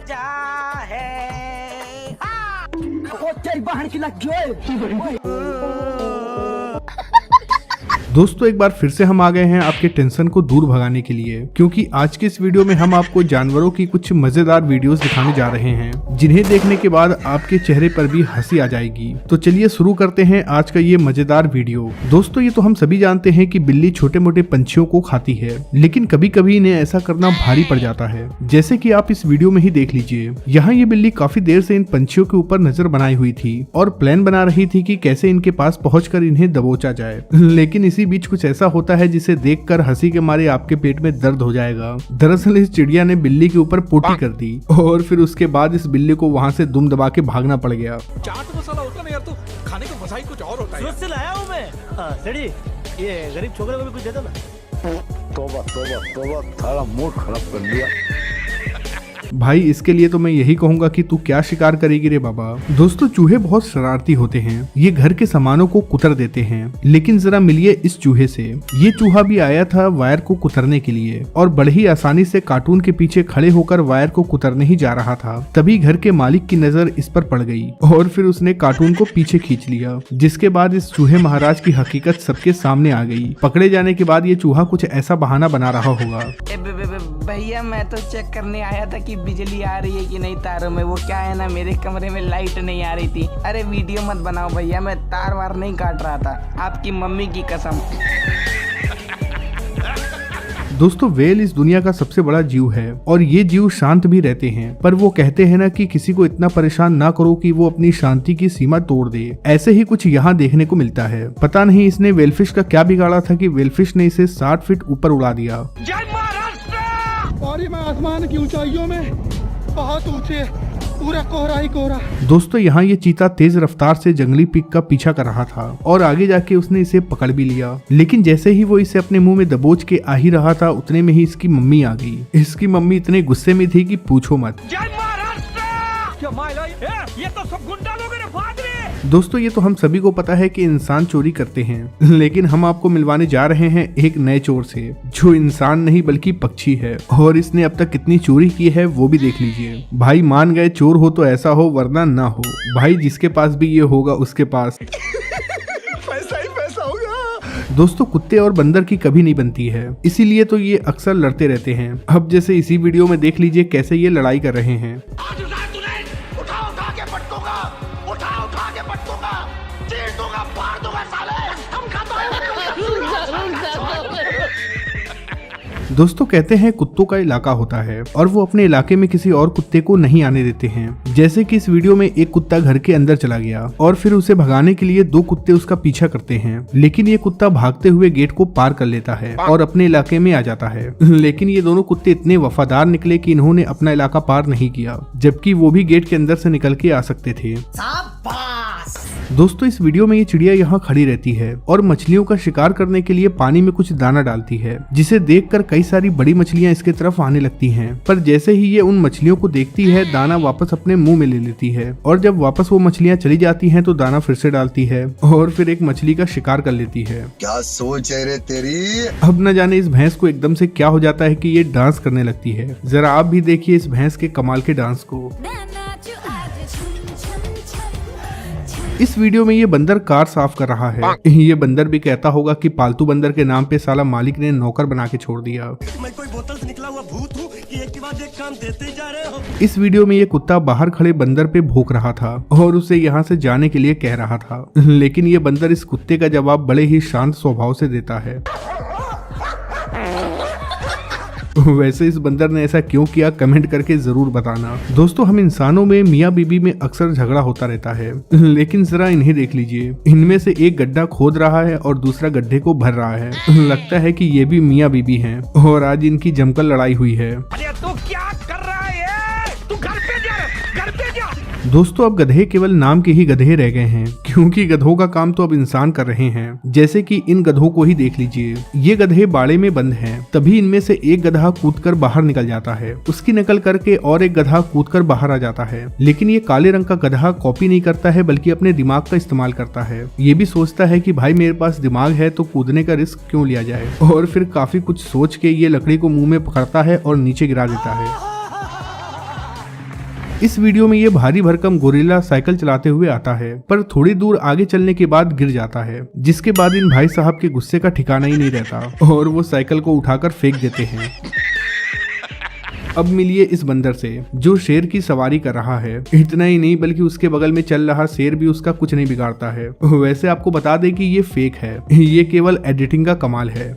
मजा है। तेरी बहन की लग दोस्तों एक बार फिर से हम आ गए हैं आपके टेंशन को दूर भगाने के लिए, क्योंकि आज के इस वीडियो में हम आपको जानवरों की कुछ मजेदार वीडियोस दिखाने जा रहे हैं जिन्हें देखने के बाद आपके चेहरे पर भी हंसी आ जाएगी। तो चलिए शुरू करते हैं आज का ये मजेदार वीडियो। दोस्तों ये तो हम सभी जानते हैं कि बिल्ली छोटे मोटे पंछियों को खाती है, लेकिन कभी कभी इन्हें ऐसा करना भारी पड़ जाता है, जैसे कि आप इस वीडियो में ही देख लीजिए। यहाँ ये बिल्ली काफी देर से इन पंछियों के ऊपर नजर बनाई हुई थी और प्लान बना रही थी कि कैसे इनके पास पहुंचकर इन्हें दबोचा जाए, लेकिन इसी बीच कुछ ऐसा होता है जिसे देखकर हंसी के मारे आपके पेट में दर्द हो जाएगा। दरअसल इस चिड़िया ने बिल्ली के ऊपर पोटी कर दी और फिर उसके बाद इस बिल्ली को वहाँ से दुम दबा के भागना पड़ गया। चाट मसाला होता ना यार, तो खाने का मजा ही कुछ और होता है। सूरत से लाया हूँ मैं। सेठी, ये गरीब छोकरे को भी कुछ दे दो ना। तोबा तोबा तोबा, थारा मूड खराब कर लिया। भाई इसके लिए तो मैं यही कहूंगा कि तू क्या शिकार करेगी रे बाबा। दोस्तों चूहे बहुत शरारती होते हैं, ये घर के सामानों को कुतर देते हैं, लेकिन जरा मिलिए इस चूहे से। ये चूहा भी आया था वायर को कुतरने के लिए और बड़े ही आसानी से कार्टून के पीछे खड़े होकर वायर को कुतरने ही जा रहा था। तभी घर के मालिक की नजर इस पर पड़ गई और फिर उसने कार्टून को पीछे खींच लिया, जिसके बाद इस चूहे महाराज की हकीकत सबके सामने आ गई। पकड़े जाने के बाद ये चूहा कुछ ऐसा बहाना बना रहा होगा। भैया मैं तो चेक करने आया था कि बिजली आ रही है कि नहीं तारों में। वो क्या है ना, मेरे कमरे में लाइट नहीं आ रही थी। अरे वीडियो मत बनाओ भैया, मैं तार वार नहीं काट रहा था, आपकी मम्मी की कसम। दोस्तों वेल इस दुनिया का सबसे बड़ा जीव है और ये जीव शांत भी रहते हैं, पर वो कहते हैं ना कि किसी को इतना परेशान ना करो कि वो अपनी शांति की सीमा तोड़ दे। ऐसे ही कुछ यहाँ देखने को मिलता है। पता नहीं इसने वेलफिश का क्या बिगाड़ा था कि वेलफिश ने इसे 60 फीट ऊपर उड़ा दिया। और मैं आसमान की ऊंचाइयों में बहुत ऊंचे, पूरा कोहरा ही कोहरा। दोस्तों यहाँ ये चीता तेज रफ्तार से जंगली पिग का पीछा कर रहा था और आगे जाके उसने इसे पकड़ भी लिया, लेकिन जैसे ही वो इसे अपने मुंह में दबोच के आ ही रहा था उतने में ही इसकी मम्मी आ गई। इसकी मम्मी इतने गुस्से में थी कि पूछो मत। ये तो सब गुंडा लोग हैं, भाग रहे। दोस्तों ये तो हम सभी को पता है कि इंसान चोरी करते हैं, लेकिन हम आपको मिलवाने जा रहे हैं एक नए चोर से जो इंसान नहीं बल्कि पक्षी है, और इसने अब तक कितनी चोरी की है वो भी देख लीजिए। भाई मान गए चोर हो तो ऐसा हो, वरना ना हो। भाई जिसके पास भी ये होगा उसके पास पैसा ही पैसा होगा। दोस्तों कुत्ते और बंदर की कभी नहीं बनती है, इसीलिए तो ये अक्सर लड़ते रहते हैं। अब जैसे इसी वीडियो में देख लीजिए कैसे ये लड़ाई कर रहे हैं। दोस्तों कहते हैं कुत्तों का इलाका होता है और वो अपने इलाके में किसी और कुत्ते को नहीं आने देते हैं। जैसे कि इस वीडियो में एक कुत्ता घर के अंदर चला गया और फिर उसे भगाने के लिए 2 कुत्ते उसका पीछा करते हैं, लेकिन ये कुत्ता भागते हुए गेट को पार कर लेता है और अपने इलाके में आ जाता है। लेकिन ये दोनों कुत्ते इतने वफादार निकले कि इन्होंने अपना इलाका पार नहीं किया, जबकि वो भी गेट के अंदर से निकल के आ सकते थे। दोस्तों इस वीडियो में ये चिड़िया यहाँ खड़ी रहती है और मछलियों का शिकार करने के लिए पानी में कुछ दाना डालती है, जिसे देखकर कई सारी बड़ी मछलियाँ इसके तरफ आने लगती हैं। पर जैसे ही ये उन मछलियों को देखती है, दाना वापस अपने मुंह में ले लेती है और जब वापस वो मछलियाँ चली जाती हैं तो दाना फिर से डालती है और फिर एक मछली का शिकार कर लेती है। क्या सोच है रे तेरी। अब न जाने इस भैंस को एकदम से क्या हो जाता है कि ये डांस करने लगती है। जरा आप भी देखिए इस भैंस के कमाल के डांस को। इस वीडियो में ये बंदर कार साफ कर रहा है। ये बंदर भी कहता होगा कि पालतू बंदर के नाम पे साला मालिक ने नौकर बना के छोड़ दिया। मैं कोई बोतल से निकला हुआ भूत हूँ कि एक के बाद एक काम देते जा रहे हो। इस वीडियो में ये कुत्ता बाहर खड़े बंदर पे भौंक रहा था और उसे यहाँ से जाने के लिए कह रहा था, लेकिन ये बंदर इस कुत्ते का जवाब बड़े ही शांत स्वभाव से देता है। वैसे इस बंदर ने ऐसा क्यों किया कमेंट करके जरूर बताना। दोस्तों हम इंसानों में मियाँ बीबी में अक्सर झगड़ा होता रहता है, लेकिन जरा इन्हें देख लीजिए। इनमें से एक गड्ढा खोद रहा है और दूसरा गड्ढे को भर रहा है। लगता है कि ये भी मियाँ बीबी हैं और आज इनकी जमकर लड़ाई हुई है। अरे तू क्या कर रहा है, तू घर पे जा, घर पे जा। दोस्तों अब गधे केवल नाम के ही गधे रह गए हैं, क्योंकि गधों का काम तो अब इंसान कर रहे हैं। जैसे कि इन गधों को ही देख लीजिए, ये गधे बाड़े में बंद हैं। तभी इनमें से एक गधा कूदकर बाहर निकल जाता है, उसकी नकल करके और एक गधा कूदकर बाहर आ जाता है। लेकिन ये काले रंग का गधा कॉपी नहीं करता है, बल्कि अपने दिमाग का इस्तेमाल करता है। ये भी सोचता है कि भाई मेरे पास दिमाग है तो कूदने का रिस्क क्यों लिया जाए, और फिर काफी कुछ सोच के ये लकड़ी को मुंह में पकड़ता है और नीचे गिरा देता है। इस वीडियो में ये भारी भरकम गोरिल्ला साइकिल चलाते हुए आता है, पर थोड़ी दूर आगे चलने के बाद गिर जाता है, जिसके बाद इन भाई साहब के गुस्से का ठिकाना ही नहीं रहता और वो साइकिल को उठाकर फेंक देते हैं। अब मिलिए इस बंदर से जो शेर की सवारी कर रहा है। इतना ही नहीं बल्कि उसके बगल में चल रहा शेर भी उसका कुछ नहीं बिगाड़ता है। वैसे आपको बता दें कि ये फेक है, ये केवल एडिटिंग का कमाल है।